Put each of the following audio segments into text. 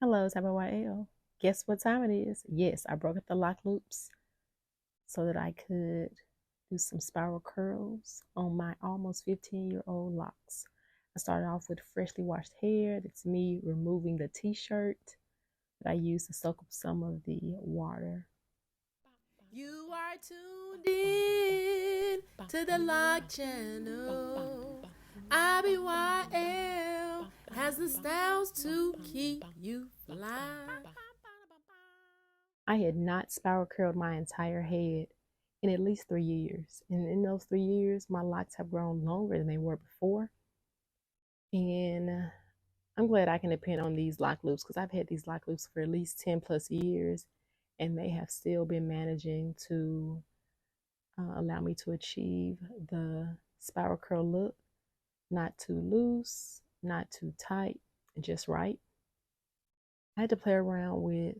Hello, it's ibyl. Guess what time it is? Yes, I broke up the lock loops so that I could do some spiral curls on my almost 15-year-old locks. I started off with freshly washed hair. That's me removing the t-shirt that I used to soak up some of the water. You are tuned in to the Lock channel. ibyl has the styles to keep you fly. I had not spiral curled my entire head in at least 3 years. And in those 3 years, my locks have grown longer than they were before. And I'm glad I can depend on these lock loops because I've had these lock loops for at least 10 plus years and they have still been managing to allow me to achieve the spiral curl look. Not too loose, not too tight, just right. I had to play around with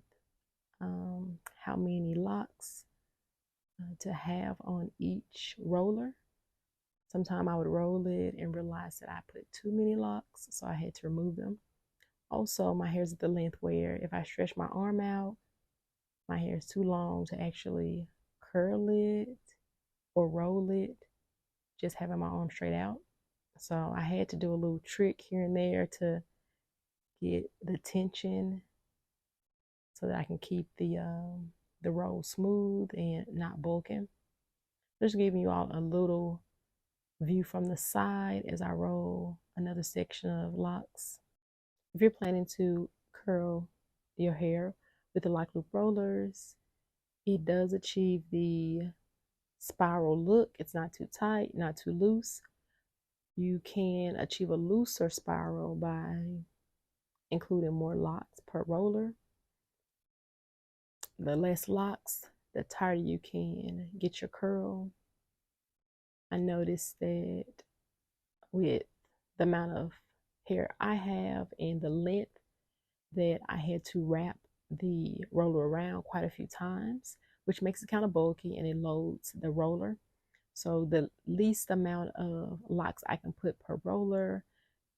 how many locks to have on each roller. Sometimes I would roll it and realize that I put too many locks, so I had to remove them. Also, my hair's at the length where if I stretch my arm out, my hair is too long to actually curl it or roll it, just having my arm straight out. So I had to do a little trick here and there to get the tension so that I can keep the roll smooth and not bulking. Just giving you all a little view from the side as I roll another section of locks. If you're planning to curl your hair with the lock loop rollers, it does achieve the spiral look. It's not too tight, not too loose. You can achieve a looser spiral by including more locks per roller. The less locks, the tighter you can get your curl. I noticed that with the amount of hair I have and the length that I had to wrap the roller around quite a few times, which makes it kind of bulky and it loads the roller. So the least amount of locks I can put per roller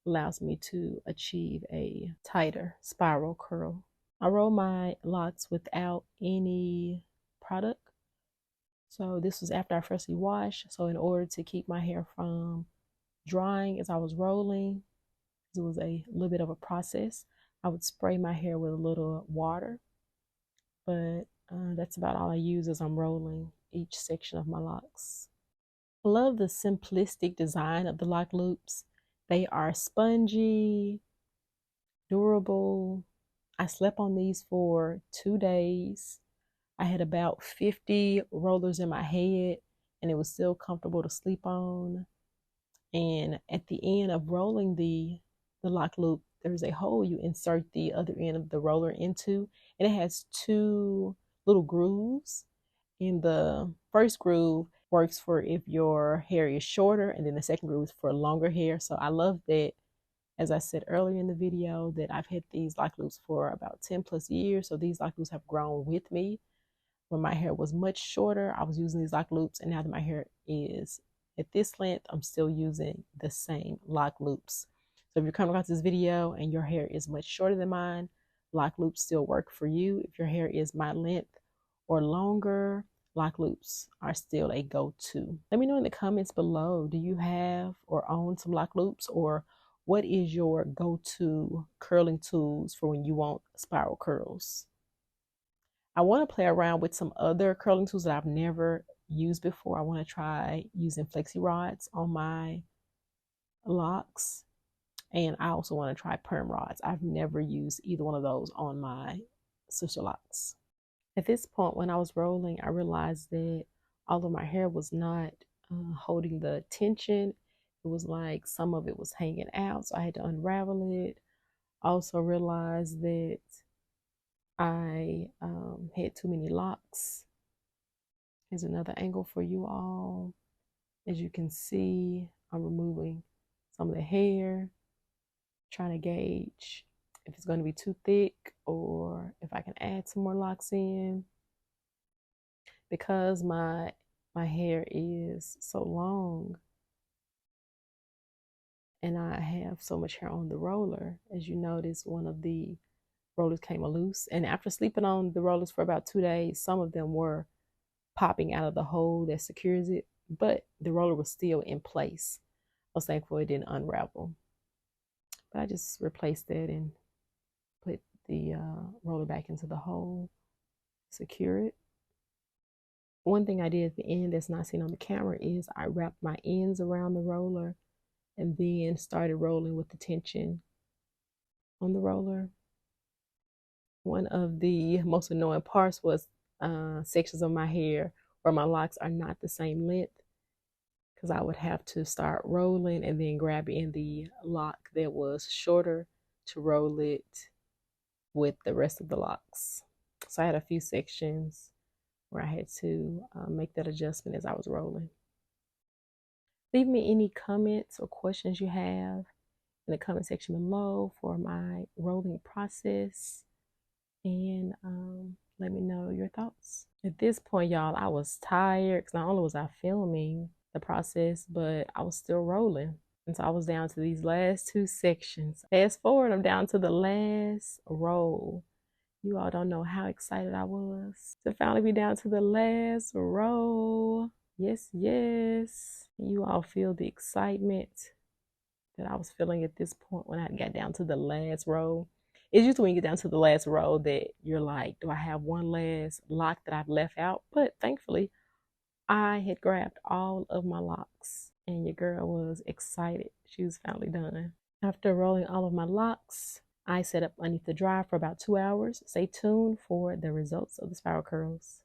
allows me to achieve a tighter spiral curl. I roll my locks without any product. So this was after I freshly washed. So in order to keep my hair from drying as I was rolling, it was a little bit of a process. I would spray my hair with a little water, but that's about all I use as I'm rolling each section of my locks. I love the simplistic design of the lock loops. They are spongy, durable. I slept on these for 2 days. I had about 50 rollers in my head and it was still comfortable to sleep on. And at the end of rolling the lock loop, there's a hole you insert the other end of the roller into, and it has two little grooves. And the first groove works for if your hair is shorter, and then the second groove is for longer hair. So I love that, as I said earlier in the video, that I've had these lock loops for about 10 plus years. So these lock loops have grown with me. When my hair was much shorter, I was using these lock loops, and now that my hair is at this length, I'm still using the same lock loops. So if you're coming across this video and your hair is much shorter than mine, lock loops still work for you. If your hair is my length or longer, lock loops are still a go-to. Let me know in the comments below, do you have or own some lock loops, or what is your go-to curling tools for when you want spiral curls? I want to play around with some other curling tools that I've never used before. I want to try using flexi rods on my locks, and I also want to try perm rods. I've never used either one of those on my Sisterlocks. At this point, when I was rolling, I realized that although my hair was not holding the tension, it was like some of it was hanging out, so I had to unravel it. I also realized that I had too many locks. Here's another angle for you all. As you can see, I'm removing some of the hair, trying to gauge if it's going to be too thick or if I can add some more locks in. Because my hair is so long and I have so much hair on the roller, as you notice, one of the rollers came loose. And after sleeping on the rollers for about 2 days, some of them were popping out of the hole that secures it, but the roller was still in place. I was thankful it didn't unravel. But I just replaced it and put the roller back into the hole, secure it. One thing I did at the end that's not seen on the camera is I wrapped my ends around the roller and then started rolling with the tension on the roller. One of the most annoying parts was sections of my hair where my locks are not the same length, because I would have to start rolling and then grab in the lock that was shorter to roll it with the rest of the locks. So I had a few sections where I had to make that adjustment as I was rolling. Leave me any comments or questions you have in the comment section below for my rolling process, and let me know your thoughts. At this point, y'all, I was tired because not only was I filming the process, but I was still rolling. And so I was down to these last 2 sections. Fast forward, I'm down to the last roll. You all don't know how excited I was to finally be down to the last roll. Yes, yes. You all feel the excitement that I was feeling at this point when I got down to the last roll. It's usually when you get down to the last row that you're like, do I have one last lock that I've left out? But thankfully, I had grabbed all of my locks and your girl was excited. She was finally done. After rolling all of my locks, I set up underneath the dryer for about 2 hours. Stay tuned for the results of the spiral curls.